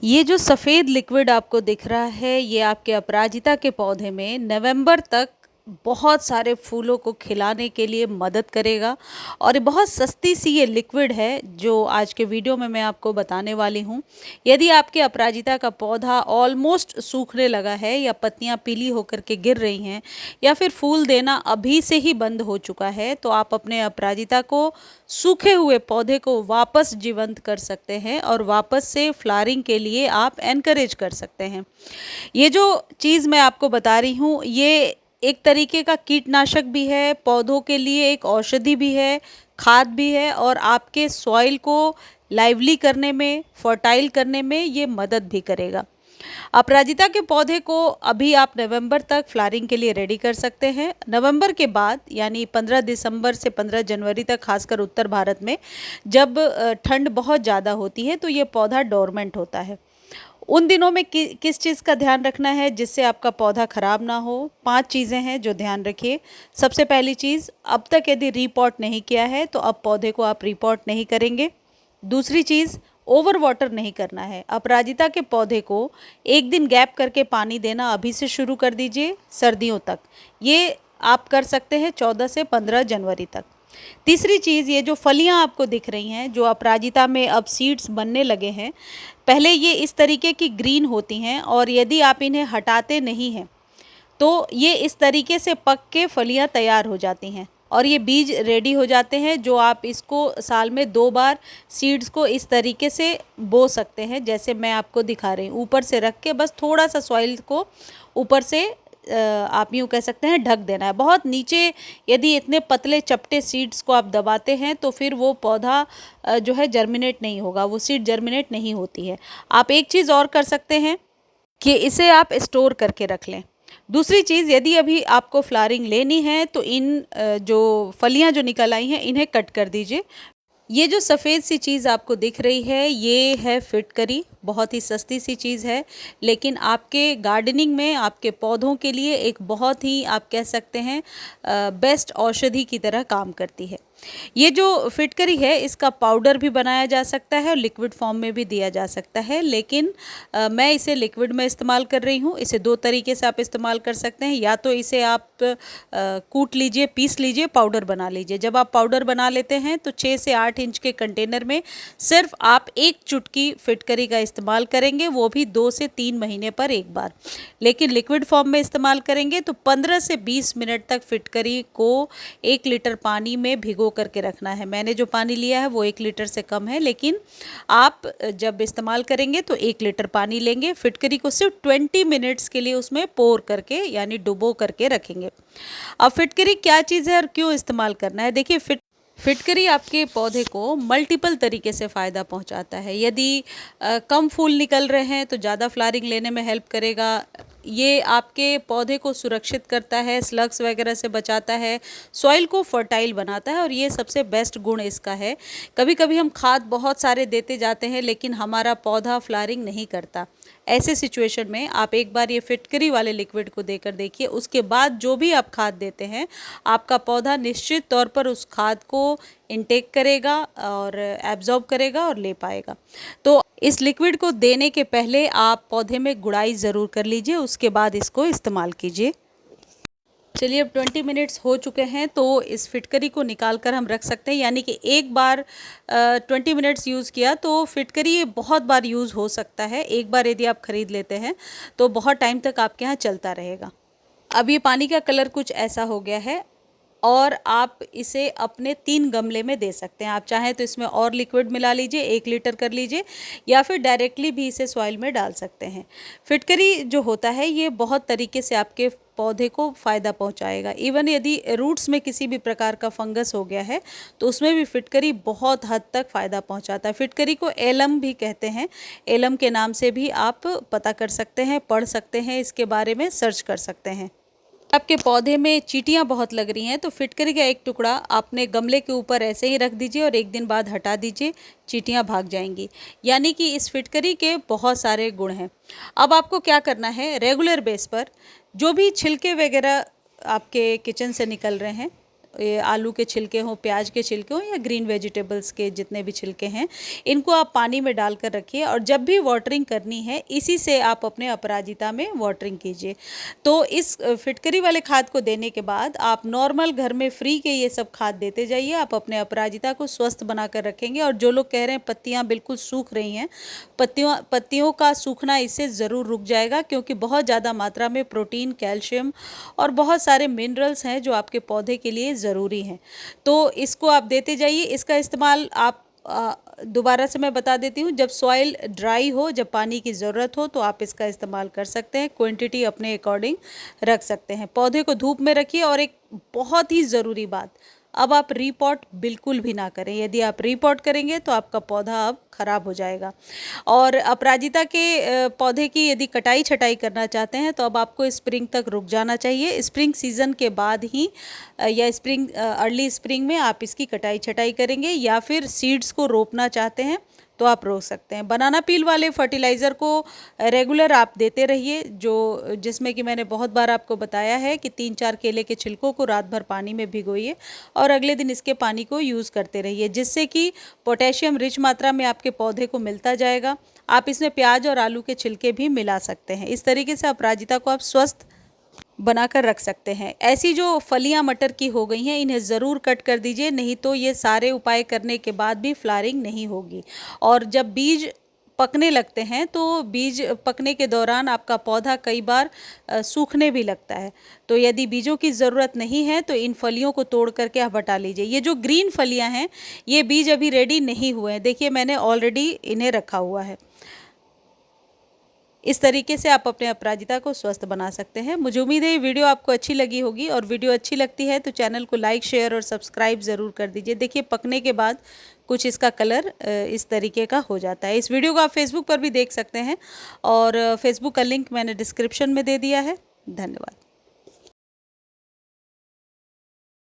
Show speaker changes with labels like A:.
A: ये जो सफ़ेद लिक्विड आपको दिख रहा है, ये आपके अपराजिता के पौधे में नवंबर तक बहुत सारे फूलों को खिलाने के लिए मदद करेगा। और ये बहुत सस्ती सी ये लिक्विड है जो आज के वीडियो में मैं आपको बताने वाली हूँ। यदि आपके अपराजिता का पौधा ऑलमोस्ट सूखने लगा है या पत्तियाँ पीली होकर के गिर रही हैं या फिर फूल देना अभी से ही बंद हो चुका है, तो आप अपने अपराजिता को सूखे हुए पौधे को वापस जीवंत कर सकते हैं और वापस से फ्लावरिंग के लिए आप एनकरेज कर सकते हैं। ये जो चीज़ मैं आपको बता रही हूँ, ये एक तरीके का कीटनाशक भी है, पौधों के लिए एक औषधि भी है, खाद भी है और आपके सॉइल को लाइवली करने में, फर्टाइल करने में ये मदद भी करेगा। अपराजिता के पौधे को अभी आप नवंबर तक फ्लावरिंग के लिए रेडी कर सकते हैं। नवंबर के बाद यानी 15 दिसंबर से 15 जनवरी तक, खासकर उत्तर भारत में जब ठंड बहुत ज़्यादा होती है तो ये पौधा डोरमेंट होता है। उन दिनों में किस चीज़ का ध्यान रखना है जिससे आपका पौधा ख़राब ना हो? 5 चीज़ें हैं जो ध्यान रखिए। सबसे पहली चीज़, अब तक यदि रीपॉट नहीं किया है तो अब पौधे को आप रीपॉट नहीं करेंगे। दूसरी चीज़, ओवर वाटर नहीं करना है। अपराजिता के पौधे को एक दिन गैप करके पानी देना अभी से शुरू कर दीजिए सर्दियों तक। ये आप कर सकते हैं 14 से 15 जनवरी तक। तीसरी चीज़, ये जो फलियां आपको दिख रही हैं, जो अपराजिता में अब सीड्स बनने लगे हैं, पहले ये इस तरीके की ग्रीन होती हैं और यदि आप इन्हें हटाते नहीं हैं तो ये इस तरीके से पक के फलियां तैयार हो जाती हैं और ये बीज रेडी हो जाते हैं, जो आप इसको साल में 2 बार सीड्स को इस तरीके से बो सकते हैं जैसे मैं आपको दिखा रही हूँ। ऊपर से रख के बस थोड़ा सा सॉइल को ऊपर से आप यूँ कह सकते हैं ढक देना है। बहुत नीचे यदि इतने पतले चपटे सीड्स को आप दबाते हैं तो फिर वो पौधा जो है जर्मिनेट नहीं होगा, वो सीड जर्मिनेट नहीं होती है। आप एक चीज़ और कर सकते हैं कि इसे आप स्टोर करके रख लें। दूसरी चीज़, यदि अभी आपको फ्लावरिंग लेनी है तो इन जो फलियां जो निकल आई हैं इन्हें कट कर दीजिए। ये जो सफ़ेद सी चीज़ आपको दिख रही है, ये है फिटकरी। बहुत ही सस्ती सी चीज़ है, लेकिन आपके गार्डनिंग में, आपके पौधों के लिए एक बहुत ही, आप कह सकते हैं, बेस्ट औषधि की तरह काम करती है। ये जो फिटकरी है, इसका पाउडर भी बनाया जा सकता है और लिक्विड फॉर्म में भी दिया जा सकता है, लेकिन मैं इसे लिक्विड में इस्तेमाल कर रही हूँ। इसे 2 तरीके से आप इस्तेमाल कर सकते हैं। या तो इसे आप कूट लीजिए, पीस लीजिए, पाउडर बना लीजिए। जब आप पाउडर बना लेते हैं तो 6 से 8 इंच के कंटेनर में सिर्फ आप 1 चुटकी फिटकरी का इस्तेमाल करेंगे, वो भी 2 से 3 महीने पर एक बार। लेकिन लिक्विड फॉर्म में इस्तेमाल करेंगे तो 15 से 20 मिनट तक फिटकरी को 1 लीटर पानी में भिगो करके रखना है। मैंने जो पानी लिया है वो 1 लीटर से कम है, लेकिन आप जब इस्तेमाल करेंगे तो 1 लीटर पानी लेंगे। फिटकरी को सिर्फ 20 मिनट्स के लिए उसमें पोर करके यानी डुबो करके रखेंगे। अब फिटकरी क्या चीज़ है और क्यों इस्तेमाल करना है? देखिए, फिटकरी आपके पौधे को मल्टीपल तरीके से फ़ायदा पहुंचाता है। यदि कम फूल निकल रहे हैं तो ज़्यादा फ्लावरिंग लेने में हेल्प करेगा। ये आपके पौधे को सुरक्षित करता है, स्लग्स वगैरह से बचाता है, सॉइल को फर्टाइल बनाता है और ये सबसे बेस्ट गुण इसका है। कभी कभी हम खाद बहुत सारे देते जाते हैं लेकिन हमारा पौधा फ्लावरिंग नहीं करता। ऐसे सिचुएशन में आप एक बार ये फिटकरी वाले लिक्विड को देकर देखिए, उसके बाद जो भी आप खाद देते हैं आपका पौधा निश्चित तौर पर उस खाद को इनटेक करेगा और एब्जॉर्ब करेगा और ले पाएगा। तो इस लिक्विड को देने के पहले आप पौधे में गुड़ाई ज़रूर कर लीजिए, उसके बाद इसको इस्तेमाल कीजिए। चलिए, अब 20 मिनट्स हो चुके हैं तो इस फिटकरी को निकाल कर हम रख सकते हैं। यानी कि एक बार 20 मिनट्स यूज़ किया तो फिटकरी ये बहुत बार यूज़ हो सकता है। एक बार यदि आप ख़रीद लेते हैं तो बहुत टाइम तक आपके यहाँ चलता रहेगा। अब ये पानी का कलर कुछ ऐसा हो गया है और आप इसे अपने 3 गमले में दे सकते हैं। आप चाहें तो इसमें और लिक्विड मिला लीजिए, 1 लीटर कर लीजिए, या फिर डायरेक्टली भी इसे सॉइल में डाल सकते हैं। फिटकरी जो होता है ये बहुत तरीके से आपके पौधे को फ़ायदा पहुंचाएगा। इवन यदि रूट्स में किसी भी प्रकार का फंगस हो गया है तो उसमें भी फिटकरी बहुत हद तक फ़ायदा पहुंचाता है। फिटकरी को एलम भी कहते हैं। एलम के नाम से भी आप पता कर सकते हैं, पढ़ सकते हैं, इसके बारे में सर्च कर सकते हैं। आपके पौधे में चींटियाँ बहुत लग रही हैं तो फिटकरी का एक टुकड़ा आपने गमले के ऊपर ऐसे ही रख दीजिए और एक दिन बाद हटा दीजिए, चींटियाँ भाग जाएंगी। यानी कि इस फिटकरी के बहुत सारे गुण हैं। अब आपको क्या करना है, रेगुलर बेस पर जो भी छिलके वगैरह आपके किचन से निकल रहे हैं ये आलू के छिलके हों, प्याज के छिलके हों या ग्रीन वेजिटेबल्स के जितने भी छिलके हैं, इनको आप पानी में डालकर रखिए और जब भी वाटरिंग करनी है इसी से आप अपने अपराजिता में वाटरिंग कीजिए। तो इस फिटकरी वाले खाद को देने के बाद आप नॉर्मल घर में फ्री के ये सब खाद देते जाइए। आप अपने अपराजिता को स्वस्थ बनाकर रखेंगे। और जो लोग कह रहे हैं पत्तियां बिल्कुल सूख रही हैं, पत्तियों का सूखना इससे ज़रूर रुक जाएगा, क्योंकि बहुत ज़्यादा मात्रा में प्रोटीन, कैल्शियम और बहुत सारे मिनरल्स हैं जो आपके पौधे के लिए ज़रूरी हैं। तो इसको आप देते जाइए। इसका इस्तेमाल आप दोबारा से मैं बता देती हूँ, जब सॉइल ड्राई हो, जब पानी की ज़रूरत हो तो आप इसका इस्तेमाल कर सकते हैं। क्वांटिटी अपने अकॉर्डिंग रख सकते हैं। पौधे को धूप में रखिए। और एक बहुत ही ज़रूरी बात, अब आप रीपॉट बिल्कुल भी ना करें। यदि आप रीपॉट करेंगे तो आपका पौधा अब ख़राब हो जाएगा। और अपराजिता के पौधे की यदि कटाई छटाई करना चाहते हैं तो अब आपको स्प्रिंग तक रुक जाना चाहिए। स्प्रिंग सीज़न के बाद ही या अर्ली स्प्रिंग में आप इसकी कटाई छटाई करेंगे, या फिर सीड्स को रोपना चाहते हैं तो आप रोक सकते हैं। बनाना पील वाले फर्टिलाइज़र को रेगुलर आप देते रहिए, जिसमें कि मैंने बहुत बार आपको बताया है कि 3-4 केले के छिलकों को रात भर पानी में भिगोइए और अगले दिन इसके पानी को यूज़ करते रहिए, जिससे कि पोटेशियम रिच मात्रा में आपके पौधे को मिलता जाएगा। आप इसमें प्याज और आलू के छिलके भी मिला सकते हैं। इस तरीके से अपराजिता को आप स्वस्थ बनाकर रख सकते हैं। ऐसी जो फलियां मटर की हो गई हैं, इन्हें ज़रूर कट कर दीजिए, नहीं तो ये सारे उपाय करने के बाद भी फ्लावरिंग नहीं होगी। और जब बीज पकने लगते हैं तो बीज पकने के दौरान आपका पौधा कई बार सूखने भी लगता है। तो यदि बीजों की ज़रूरत नहीं है तो इन फलियों को तोड़ करके आप हटा लीजिए। ये जो ग्रीन फलियां हैं, ये बीज अभी रेडी नहीं हुए हैं। देखिए, मैंने ऑलरेडी इन्हें रखा हुआ है। इस तरीके से आप अपने अपराजिता को स्वस्थ बना सकते हैं। मुझे उम्मीद है ये वीडियो आपको अच्छी लगी होगी, और वीडियो अच्छी लगती है तो चैनल को लाइक, शेयर और सब्सक्राइब ज़रूर कर दीजिए। देखिए, पकने के बाद कुछ इसका कलर इस तरीके का हो जाता है। इस वीडियो को आप फेसबुक पर भी देख सकते हैं, और फेसबुक का लिंक मैंने डिस्क्रिप्शन में दे दिया है। धन्यवाद।